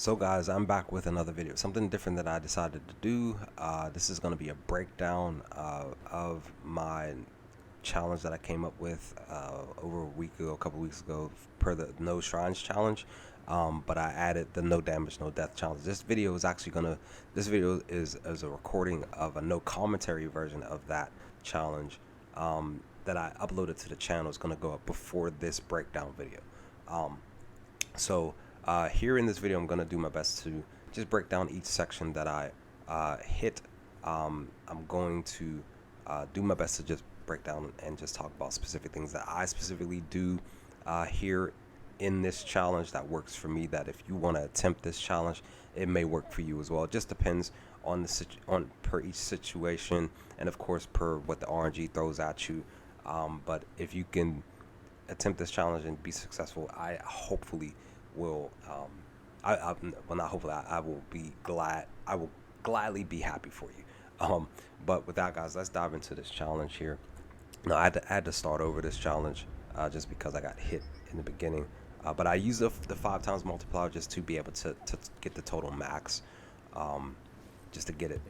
So guys, I'm back with another video, something different that I decided to do. This is going to be a breakdown of my challenge that I came up with over a couple weeks ago, per the no shrines challenge. But I added the no damage, no death challenge. This video is a recording of a no commentary version of that challenge that I uploaded to the channel. It's going to go up before this breakdown video. Here in this video, I'm going to do my best to just break down each section that I hit. I'm going to do my best to just break down and just talk about specific things that I specifically do here in this challenge that works for me, that if you want to attempt this challenge, it may work for you as well. It just depends on per each situation, and of course per what the RNG throws at you. But if you can attempt this challenge and be successful, I hopefully will I will be glad. I will gladly be happy for you. But with that, guys, let's dive into this challenge here. Now I had to start over this challenge just because I got hit in the beginning, but I used the 5 times multiplier just to be able to get the total max, just to get it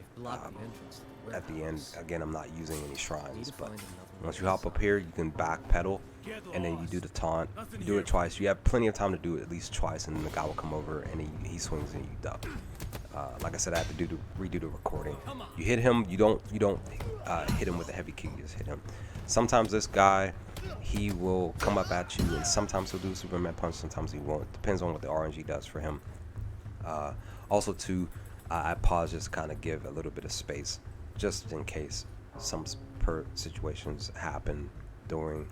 at the end. Again, I'm not using any shrines, but once you hop up here, you can back pedal, and then you do the taunt. You do it twice. You have plenty of time to do it at least twice, and then the guy will come over and he swings and you duck. Like I said, I have to redo the recording. You hit him. You don't hit him with a heavy kick. You just hit him. Sometimes this guy, he will come up at you, and sometimes he'll do a Superman punch. Sometimes he won't. Depends on what the RNG does for him. Also, too, I pause just to kind of give a little bit of space, just in case some situations happen during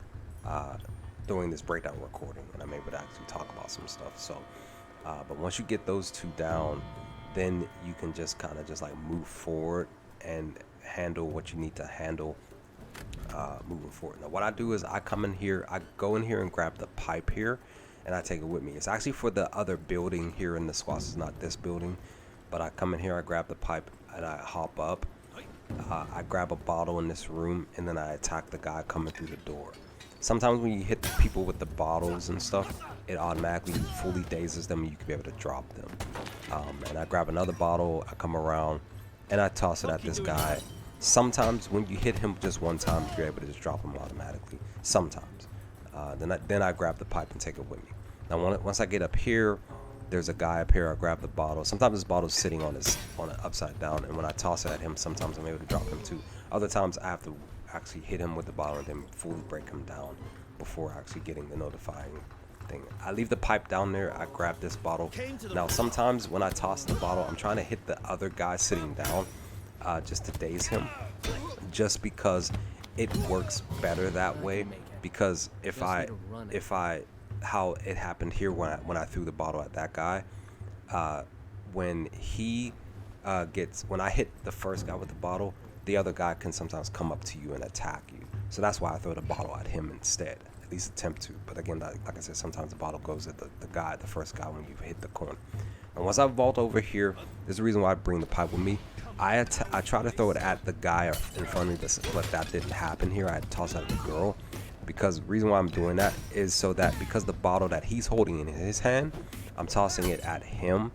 this breakdown recording, and I'm able to actually talk about some stuff. So, but once you get those two down, then you can just kind of just like move forward and handle what you need to handle moving forward. Now, what I do is I go in here and grab the pipe here, and I take it with me. It's actually for the other building here in the squash. It's not this building, but I come in here, I grab the pipe, and I hop up. I grab a bottle in this room, and then I attack the guy coming through the door. Sometimes when you hit the people with the bottles and stuff, it automatically fully dazes them, and you can be able to drop them. And I grab another bottle, I come around, and I toss it at this guy. Sometimes when you hit him just one time, you're able to just drop him automatically. Sometimes. Then I grab the pipe and take it with me. Now once I get up here, there's a guy up here. I grab the bottle. Sometimes this bottle's sitting on it upside down, and when I toss it at him, sometimes I'm able to drop him too. Other times I have to actually hit him with the bottle and then fully break him down before actually getting the notifying thing. I leave the pipe down there. I grab this bottle. Now sometimes when I toss the bottle, I'm trying to hit the other guy sitting down, just to daze him, just because it works better that way. Because if how it happened here when I threw the bottle at that guy, when I hit the first guy with the bottle, the other guy can sometimes come up to you and attack you. So that's why I throw the bottle at him instead, at least attempt to. But again, like I said, sometimes the bottle goes at the first guy when you hit the corner. And once I vault over here, there's a reason why I bring the pipe with me. I try to throw it at the guy in front of me, but that didn't happen here. I had to toss it at the girl. Because the reason why I'm doing that is so that because the bottle that he's holding in his hand, I'm tossing it at him.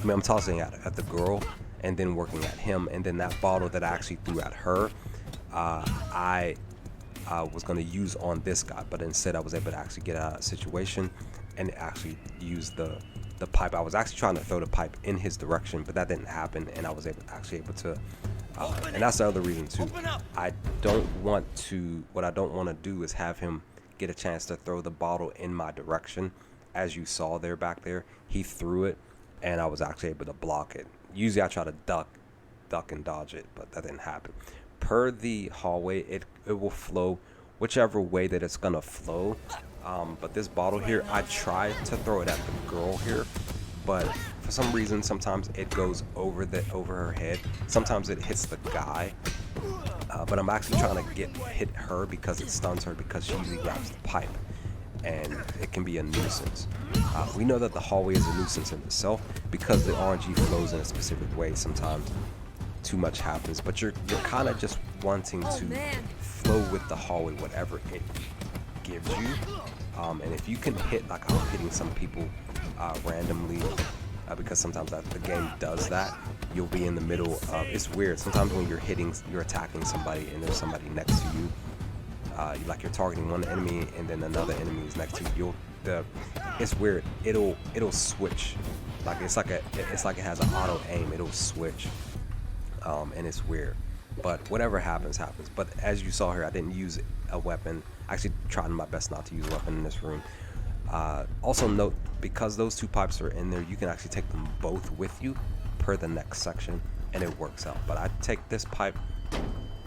I'm tossing it at the girl and then working at him. And then that bottle that I actually threw at her, I was going to use on this guy. But instead I was able to actually get out of the situation and actually use the pipe. I was actually trying to throw the pipe in his direction, but that didn't happen. And I was actually able to... and that's the other reason too. What I don't want to do is have him get a chance to throw the bottle in my direction. As you saw there back there, he threw it, and I was actually able to block it. Usually I try to duck and dodge it, but that didn't happen. Per the hallway, it will flow whichever way that it's gonna flow. But this bottle here, I tried to throw it at the girl here, but for some reason, sometimes it goes over her head. Sometimes it hits the guy. But I'm actually trying to hit her because it stuns her, because she usually grabs the pipe, and it can be a nuisance. We know that the hallway is a nuisance in itself because the RNG flows in a specific way. Sometimes too much happens, but you're kind of just wanting to flow with the hallway, whatever it gives you. And if you can hit, like I'm hitting some people randomly because sometimes the game does that. You'll be in the middle of, it's weird. Sometimes when you're attacking somebody and there's somebody next to you, like you're targeting one enemy and then another enemy is next to you. It's weird. It'll switch. Like it's like it has an auto aim. It'll switch, and it's weird. But whatever happens, happens. But as you saw here, I didn't use a weapon. I actually tried my best not to use a weapon in this room. Also note, because those two pipes are in there, you can actually take them both with you per the next section, and it works out. But I take this pipe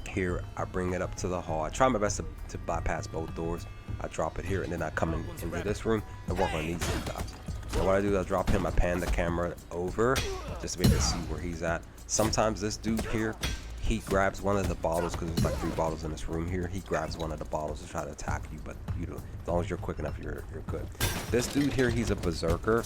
here, I bring it up to the hall. I try my best to bypass both doors. I drop it here, and then I come into this room and work on these two guys. And what I do is I drop him, I pan the camera over just to be able to see where he's at. Sometimes this dude here, he grabs one of the bottles, because there's like 3 bottles in this room here. He grabs one of the bottles to try to attack you, but you know, as long as you're quick enough, you're good. This dude here, he's a berserker.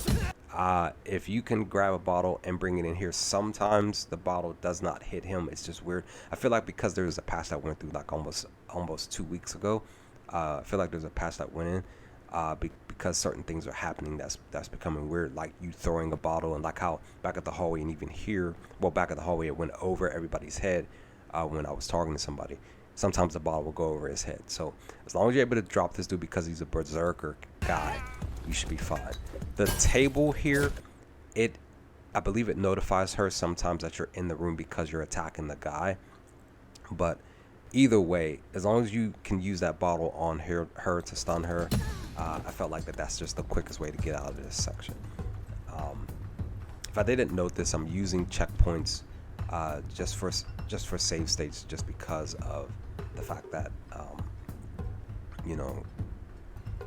If you can grab a bottle and bring it in here, sometimes the bottle does not hit him. It's just weird. I feel like because there's a patch that went through like almost 2 weeks ago. I feel like there's a patch that went in because certain things are happening that's becoming weird, like you throwing a bottle, and like how back at the hallway, and even here, well, back at the hallway, it went over everybody's head when I was targeting somebody. Sometimes the bottle will go over his head. So as long as you're able to drop this dude because he's a berserker guy, you should be fine. The table here, I believe it notifies her sometimes that you're in the room because you're attacking the guy. But either way, as long as you can use that bottle on her to stun her, I felt like that's just the quickest way to get out of this section. If I didn't note this, I'm using checkpoints just for save states, just because of the fact that you know,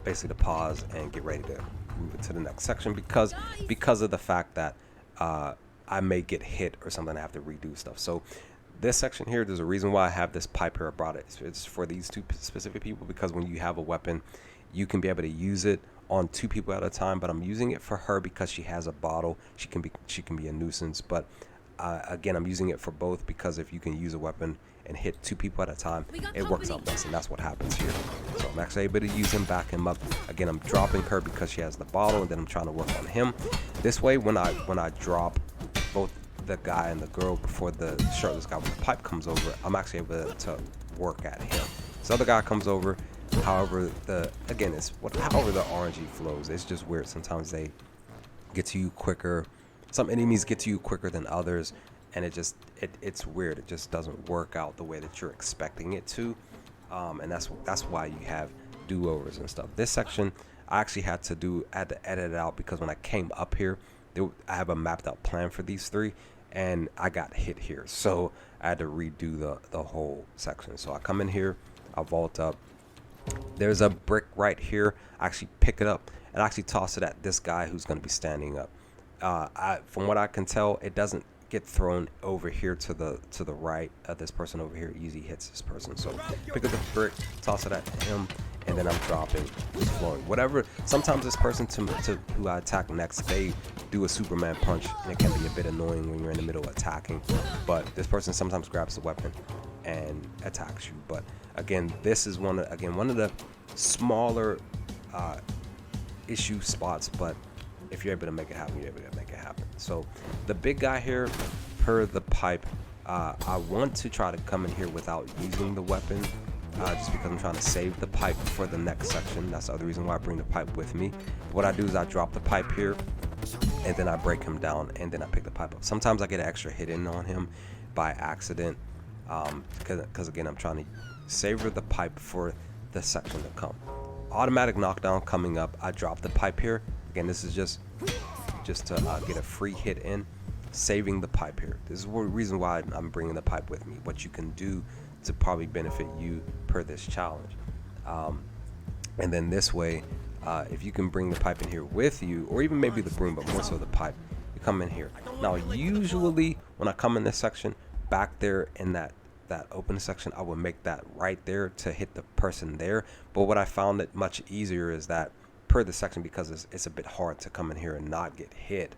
basically to pause and get ready to move it to the next section, because of the fact that I may get hit or something. I have to redo stuff. So this section here, there's a reason why I have this pipe here. I brought it. It's for these 2 specific people, because when you have a weapon, you can be able to use it on 2 people at a time. But I'm using it for her because she has a bottle. She can be a nuisance. But again, I'm using it for both, because if you can use a weapon and hit 2 people at a time, it works out best, and that's what happens here. So I'm actually able to use him, back him up. Again, I'm dropping her because she has the bottle, and then I'm trying to work on him. This way, when I drop both the guy and the girl before the shirtless guy with the pipe comes over, I'm actually able to work at him. This other guy comes over. However, however the RNG flows, it's just weird. Sometimes they get to you quicker. Some enemies get to you quicker than others, and it's weird. It just doesn't work out the way that you're expecting it to, and that's why you have do-overs and stuff. This section, I actually had to edit it out, because when I came up here, I have a mapped out plan for these 3, and I got hit here, so I had to redo the whole section. So I come in here, I vault up. There's a brick right here. I actually pick it up and actually toss it at this guy who's going to be standing up. From what I can tell, it doesn't get thrown over here to the right. This person over here easily hits this person. So pick up the brick, toss it at him, and then I'm dropping, just flowing. Whatever. Sometimes this person to who I attack next, they do a Superman punch, and it can be a bit annoying when you're in the middle of attacking. But this person sometimes grabs the weapon and attacks you. But again, this is one of the smaller issue spots. But if you're able to make it happen, you're able to make it happen. So the big guy here, per the pipe, I want to try to come in here without using the weapon. Just because I'm trying to save the pipe for the next section. That's the other reason why I bring the pipe with me. What I do is I drop the pipe here, and then I break him down, and then I pick the pipe up. Sometimes I get an extra hit in on him by accident, because again, I'm trying to savor the pipe for the section to come. Automatic knockdown coming up. I drop the pipe here. Again, this is just to get a free hit in, saving the pipe here. This is the reason why I'm bringing the pipe with me. What you can do to probably benefit you per this challenge. And then this way, if you can bring the pipe in here with you, or even maybe the broom, but more so the pipe, you come in here. Now, usually when I come in this section, back there in that open section, I would make that right there to hit the person there. But what I found it much easier is that per the section, because it's a bit hard to come in here and not get hit,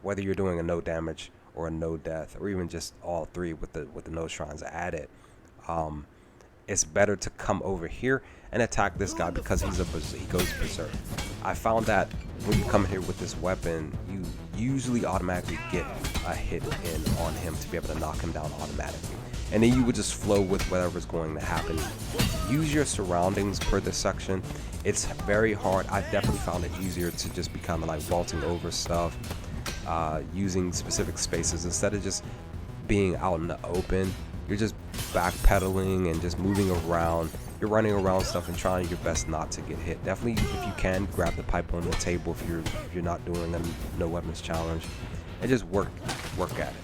whether you're doing a no damage or a no death, or even just all 3 with the no shrines added. It's better to come over here and attack this guy because he goes berserk. I found that when you come here with this weapon, you usually automatically get a hit in on him to be able to knock him down automatically. And then you would just flow with whatever's going to happen. Use your surroundings per this section. It's very hard. I definitely found it easier to just be kind of like vaulting over stuff, using specific spaces instead of just being out in the open. You're just backpedaling and just moving around. You're running around stuff and trying your best not to get hit. Definitely, if you can, grab the pipe on the table if you're not doing a no weapons challenge, and just work at it.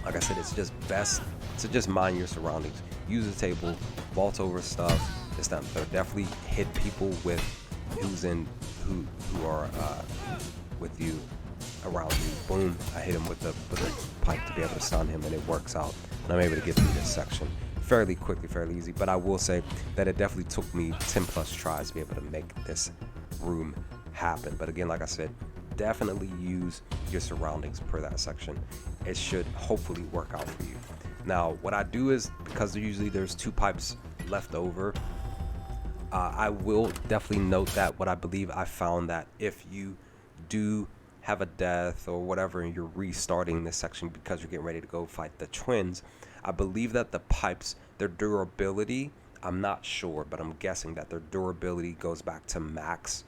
Like I said, it's just best to just mind your surroundings. Use the table, vault over stuff. This, that, and third. Definitely hit people with who are with you, around you. Boom! I hit him with the pipe to be able to stun him, and it works out. And I'm able to get through this section fairly quickly, fairly easy. But I will say that it definitely took me 10 plus tries to be able to make this room happen. But again, like I said, definitely use your surroundings per that section. It should hopefully work out for you. Now, what I do is, because usually there's 2 pipes left over, I will definitely note that what I believe I found that if you do have a death or whatever and you're restarting this section because you're getting ready to go fight the twins, I believe that the pipes, their durability, I'm not sure, but I'm guessing that their durability goes back to max,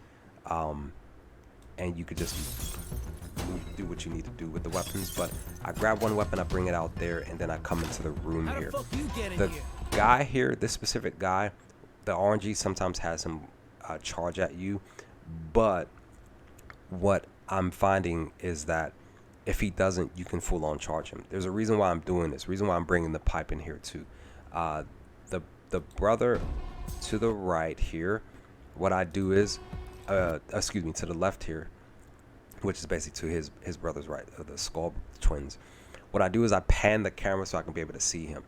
and you could just do what you need to do with the weapons. But I grab one weapon, I bring it out there, and then I come into the room here. The guy here, this specific guy, the RNG sometimes has him charge at you, but what I'm finding is that if he doesn't, you can full on charge him. There's a reason why I'm doing this, reason why I'm bringing the pipe in here too. The brother to the right here, what I do is, excuse me, to the left here, which is basically to his brother's right, the skull twins. What I do is I pan the camera so I can be able to see him.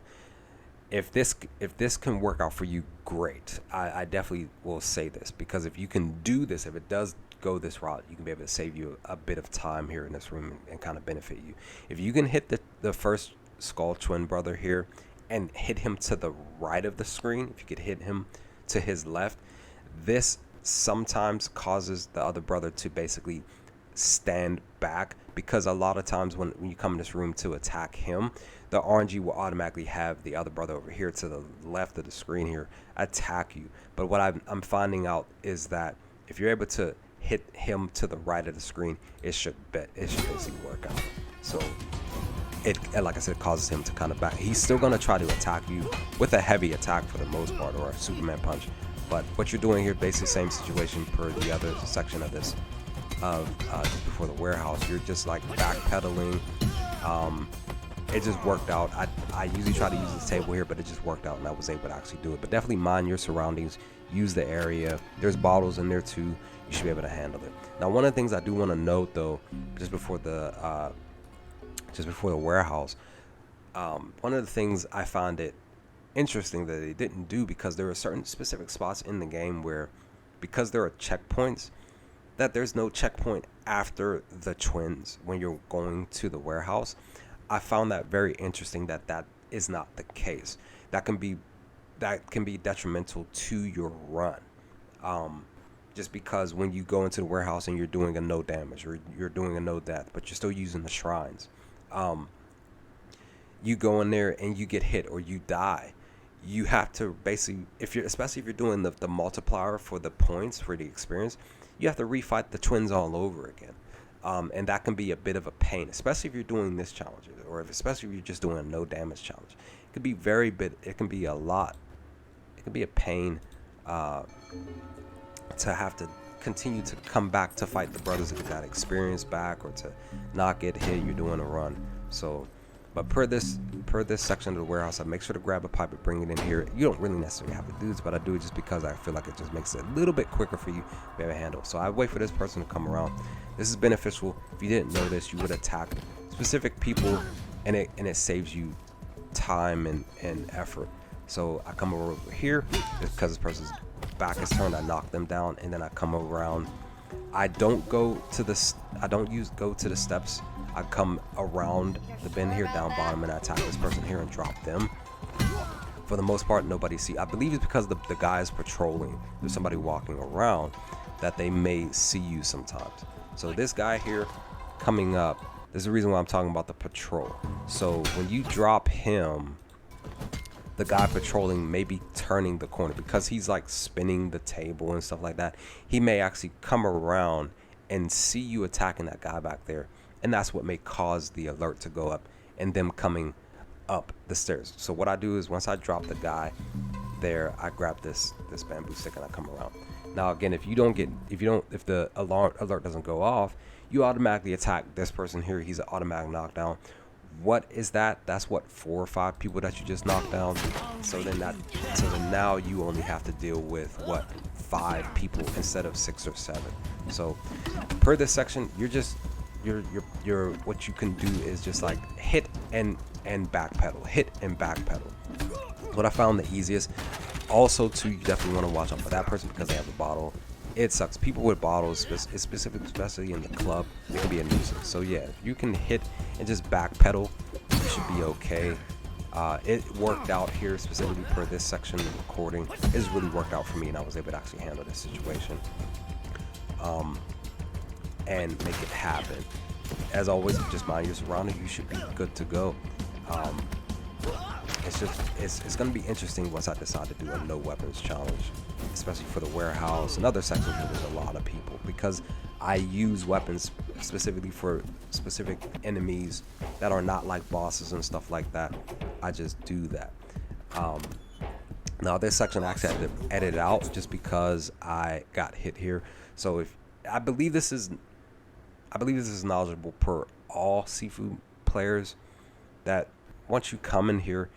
If this can work out for you, great. I definitely will say this, because if you can do this, if it does go this route, you can be able to save you a bit of time here in this room and kind of benefit you. If you can hit the first skull twin brother here and hit him to the right of the screen, if you could hit him to his left, this sometimes causes the other brother to basically stand back, because a lot of times when you come in this room to attack him, the RNG will automatically have the other brother over here to the left of the screen here attack you. But what I'm finding out is that if you're able to hit him to the right of the screen, it should basically work out. So it, like I said, causes him to kind of back. He's still going to try to attack you with a heavy attack for the most part, or a Superman punch. But what you're doing here, basically same situation per the other section of this, just before the warehouse. You're just like backpedaling. It just worked out. I usually try to use this table here, but it just worked out and I was able to actually do it. But definitely mind your surroundings. Use the area. There's bottles in there too. You should be able to handle it. Now, one of the things I do want to note though, just before the warehouse, one of the things I found it interesting that they didn't do, because there are certain specific spots in the game where, because there are checkpoints, that there's no checkpoint after the twins when you're going to the warehouse. I found that very interesting, that is not the case. That can be detrimental to your run, just because when you go into the warehouse and you're doing a no damage or you're doing a no death, but you're still using the shrines, you go in there and you get hit or you die, you have to basically, especially if you're doing the multiplier for the points for the experience, you have to refight the twins all over again. And that can be a bit of a pain, especially if you're doing this challenge, or especially if you're just doing a no damage challenge. It can be it can be a lot. It can be a pain to have to continue to come back to fight the brothers to get that experience back, or to not get hit. You're doing a run. So, but per this section of the warehouse, I make sure to grab a pipe and bring it in here. You don't really necessarily have to do this, but I do it just because I feel like it just makes it a little bit quicker for you to be able to handle. So I wait for this person to come around. This is beneficial. If you didn't know this, you would attack specific people, and it saves you time and effort. So I come over here because this person's back is turned. I knock them down, and then I come around. I don't go to the steps. I come around the bend here down bottom, and I attack this person here and drop them. For the most part, nobody see. I believe it's because the guy is patrolling. There's somebody walking around that they may see you sometimes. So this guy here, coming up, there's a reason why I'm talking about the patrol. So when you drop him, the guy patrolling may be turning the corner because he's like spinning the table and stuff like that. He may actually come around and see you attacking that guy back there, and that's what may cause the alert to go up and them coming up the stairs. So what I do is once I drop the guy there, I grab this bamboo stick and I come around. Now again, if the alert doesn't go off, you automatically attack this person here. He's an automatic knockdown. What is that? That's what, 4 or 5 people that you just knocked down. So then now you only have to deal with what, 5 people instead of 6 or 7. So per this section, you're what you can do is just like hit and backpedal, hit and backpedal. What I found the easiest. Also too, you definitely want to watch out for that person because they have a bottle. It sucks. People with bottles, especially in the club, it can be a nuisance. So yeah, if you can hit and just backpedal, you should be okay. It worked out here specifically for this section of recording. It's really worked out for me, and I was able to actually handle this situation and make it happen. As always, just mind your surroundings. You should be good to go. It's going to be interesting once I decide to do a no weapons challenge, especially for the warehouse and other sections where there's a lot of people, because I use weapons specifically for specific enemies that are not like bosses and stuff like that. I just do that. Now this section I actually had to edit out just because I got hit here. So I believe this is knowledgeable per all Sifu players, that once you come in here,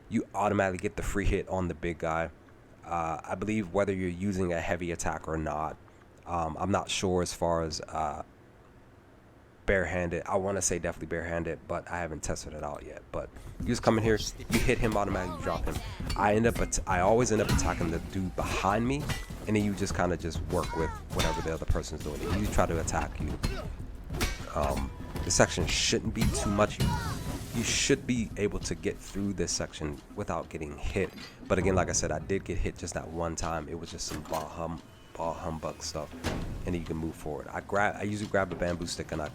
you automatically get the free hit on the big guy. I believe whether you're using a heavy attack or not. I'm not sure as far as barehanded. I want to say definitely barehanded, but I haven't tested it out yet. But you just come in here, you hit him, automatically drop him. I always end up attacking the dude behind me, and then you just kind of just work with whatever the other person's doing. If you try to attack you, this section shouldn't be too much. You should be able to get through this section without getting hit. But again, like I said, I did get hit just that one time. It was just some ball humbug stuff, and then you can move forward. I usually grab a bamboo stick and I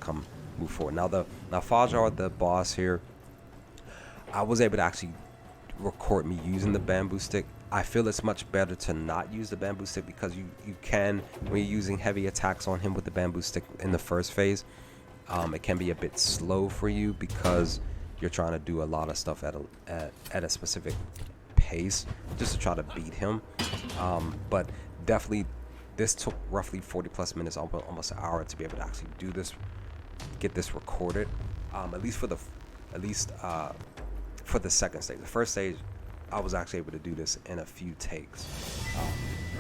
move forward. Now Fajar, the boss here, I was able to actually record me using the bamboo stick. I feel it's much better to not use the bamboo stick because you can, when you're using heavy attacks on him with the bamboo stick in the first phase, it can be a bit slow for you because you're trying to do a lot of stuff at a specific pace just to try to beat him. But definitely this took roughly 40 plus minutes, almost an hour, to be able to actually do this, get this recorded, at least for the second stage. The first stage, I was actually able to do this in a few takes.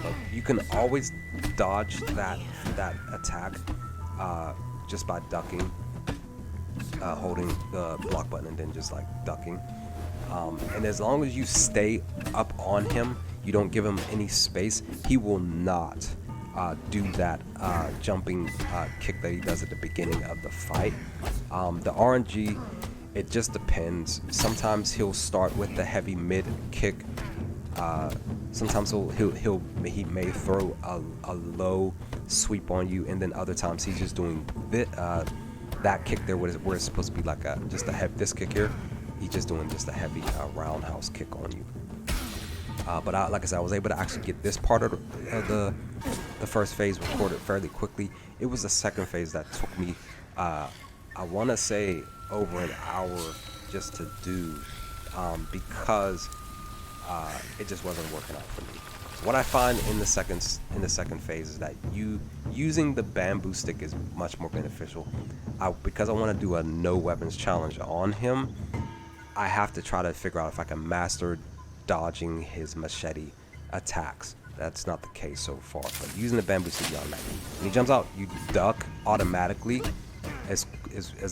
But you can always dodge that attack just by ducking, holding the block button and then just like ducking. And as long as you stay up on him, you don't give him any space, he will not do that jumping kick that he does at the beginning of the fight. The RNG, it just depends. Sometimes he'll start with the heavy mid kick. Sometimes he may throw a low sweep on you, and then other times he's just doing that kick there where it's supposed to be like this kick here. He's just doing just a heavy roundhouse kick on you. But like I said, I was able to actually get this part of the first phase recorded fairly quickly. It was the second phase that took me, I want to say, over an hour just to do, because it just wasn't working out for me. So what I find in the second phase is that using the bamboo stick is much more beneficial. Because I want to do a no weapons challenge on him, I have to try to figure out if I can master dodging his machete attacks. That's not the case so far, but using the bamboo stick, automatically, when he jumps out, you duck automatically as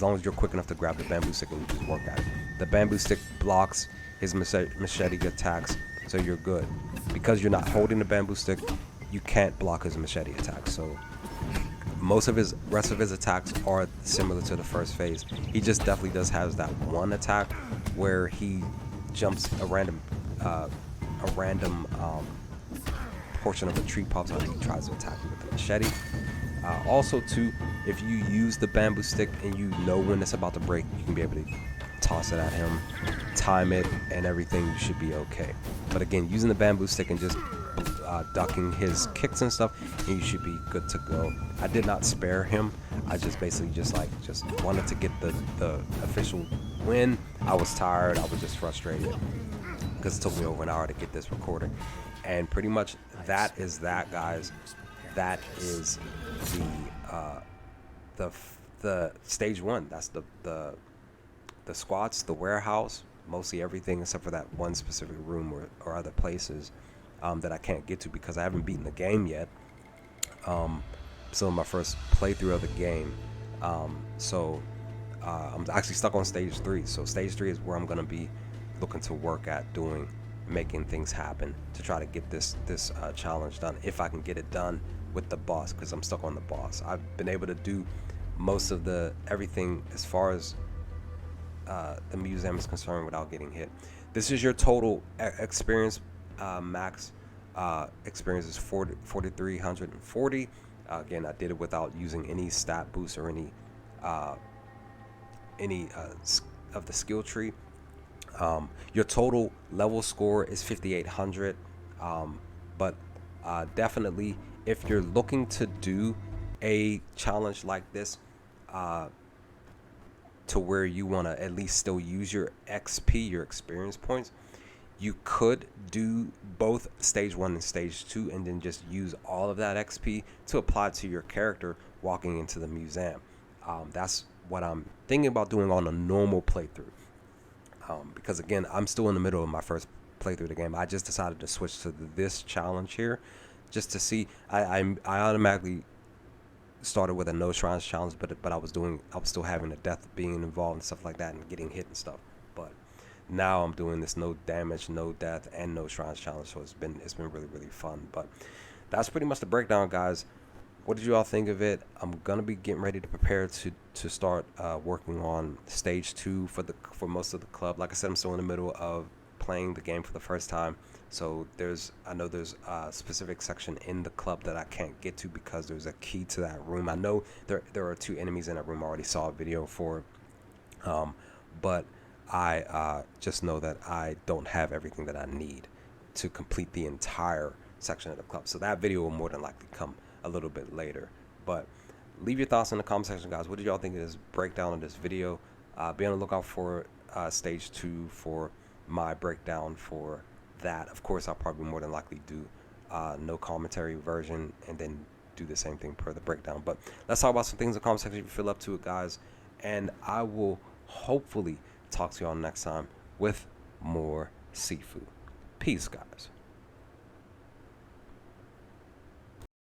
long as you're quick enough to grab the bamboo stick and you just work at it. The bamboo stick blocks his machete attacks, so you're good. Because you're not holding the bamboo stick, you can't block his machete attacks. So rest of his attacks are similar to the first phase. He just definitely does have that one attack where he jumps a random portion of a tree pops out and he tries to attack you with the machete. Also too, if you use the bamboo stick and you know when it's about to break, you can be able to toss it at him, time it, and everything, you should be okay. But again, using the bamboo stick and just ducking his kicks and stuff, and you should be good to go. I did not spare him. I just basically just wanted to get the official win. I was tired. I was just frustrated because it took me over an hour to get this recording. And pretty much that is that, guys. That is the stage one. That's the squats, the warehouse, mostly everything except for that one specific room or other places that I can't get to because I haven't beaten the game yet. Still in my first playthrough of the game. So I'm actually stuck on stage 3. So stage 3 is where I'm gonna be looking to work at making things happen to try to get this challenge done, if I can get it done with the boss, because I'm stuck on the boss. I've been able to do most of everything as far as the museum is concerned without getting hit. This is your total experience. Max experience is 4,340. Again, I did it without using any stat boosts or any of the skill tree. Your total level score is 5,800. But definitely, if you're looking to do a challenge like this, to where you want to at least still use your XP, your experience points, you could do both stage 1 and stage 2 and then just use all of that XP to apply to your character walking into the museum. That's what I'm thinking about doing on a normal playthrough. Because again, I'm still in the middle of my first playthrough of the game. I just decided to switch to this challenge here just to see. I automatically started with a no shrines challenge, but I was still having a death being involved and stuff like that and getting hit and stuff. But now I'm doing this no damage, no death, and no shrines challenge, so it's been really, really fun. But that's pretty much the breakdown, guys. What did you all think of it? I'm gonna be getting ready to prepare to start working on stage 2 for most of the club. Like I said, I'm still in the middle of playing the game for the first time, so I know there's a specific section in the club that I can't get to because there's a key to that room. I know there are 2 enemies in that room. I already saw a video for, but I just know that I don't have everything that I need to complete the entire section of the club. So that video will more than likely come a little bit later. But leave your thoughts in the comment section, guys. What did y'all think of this breakdown of this video? Be on the lookout for stage 2 for my breakdown for that. Of course, I'll probably more than likely do no commentary version and then do the same thing per the breakdown. But let's talk about some things in the comment section if you feel up to it, guys. And I will hopefully talk to y'all next time with more Sifu. Peace, guys.